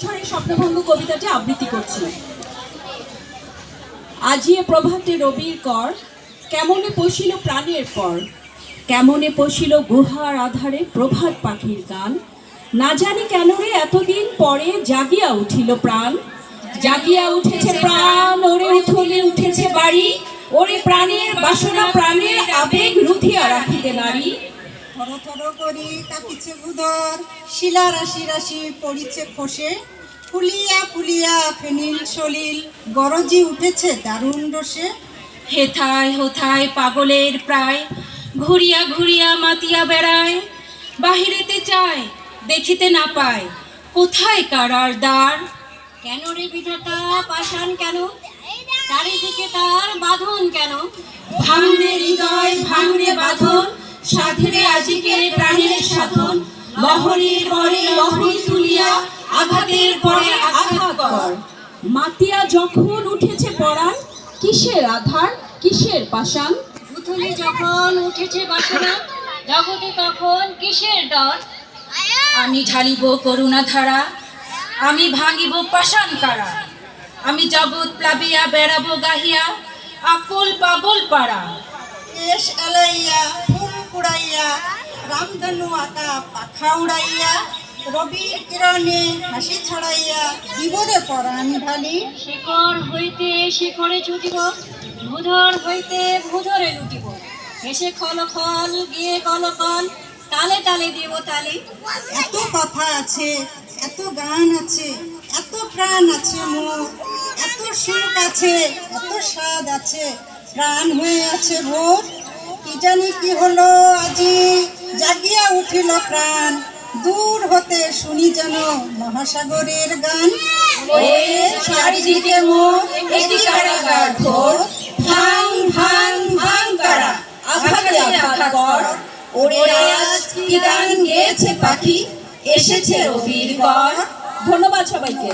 সুরছড়ে স্বপ্নভঙ্গ কবিতাটি আবৃত্তি করছি। আজিয়ে প্রভাতে রবির কর, কেমনে পশিল প্রাণের পর, কেমনে পশিল গুহার আধারে প্রভাত পাখির গান। না জানি কেন রে এতদিন পরে জাগিয়া উঠিল প্রাণ, জাগিয়া উঠেছে প্রাণ, ওরে উঠলে উঠেছে বাড়ি, ওরে প্রাণের বাসনা প্রাণের আবেগ রুধিয়া রাখিতে নারী। থর থর করি কাঁপিছে ভূধর, শিলা রাশি রাশি পড়িছে খসে, ফুলিয়া ফুলিয়া ফেনিল সলিল গরজি উঠেছে দারুণ রসে। হেথায় হোথায় পাগলের প্রায়, ঘুরিয়া ঘুরিয়া মাতিয়া বেড়ায়, বাহিরেতে চায় দেখিতে না পায়, কোথায় কারার দ্বার। কেন রে বিধাতা পাষাণ কেন, চারিদিকে তার বাঁধন কেন। ভাঙরে হৃদয় ভাঙরে বাঁধন, সাধরে আজিকে প্রাণের সাধন। লহরীর পরে লহরী তুলিয়া আঘাতের পরে আঘাত কর। মাতিয়া যখন উঠেছে পরাণ, কিসের আধার কিসের পাষাণ। পুতুলি যখন উঠেছে বাসনা, জগতে তখন কিসের ডর। আমি ঢালিব করুণা ধারা, আমি ভাঙিব পাষাণ কারা, আমি জগৎ প্লাবিয়া বেড়াবো গাহিয়া আকুল পাগল পাড়া। কেশ এলাইয়া ফুল কুড়াইয়া, রামধনু আঁকা পাখা উড়াইয়া, রবির কিরণে হাসি ছড়াইয়া বিপদে পরাণ ঢালি। শিকড় হইতে শিখরে ছুটিব, ভূধর হইতে ভূধরে লুটিব। হেসে খল খল গিয়ে কলকল, তালে তালে দেব তালে। এত কথা আছে, এত গান আছে, এত প্রাণ আছে মোর, এত সুখ আছে, এত স্বাদ আছে, প্রাণ হয়ে আছে ভোর। কি জানি কি হলো আজি, জাগিয়া উঠিল প্রাণ, দূর হতে শুনি যেন মহাসাগরের গান। ওরে চারিদিকে মোর এটি কারাগার ঘোর, ভাঙ ভাঙ ভাঙ কারা, আঘাতে আঘাত কর। ওরে আজ কি গান গেয়েছে পাখি, এসেছে রবির কর। ধন্যবাদ সবাইকে।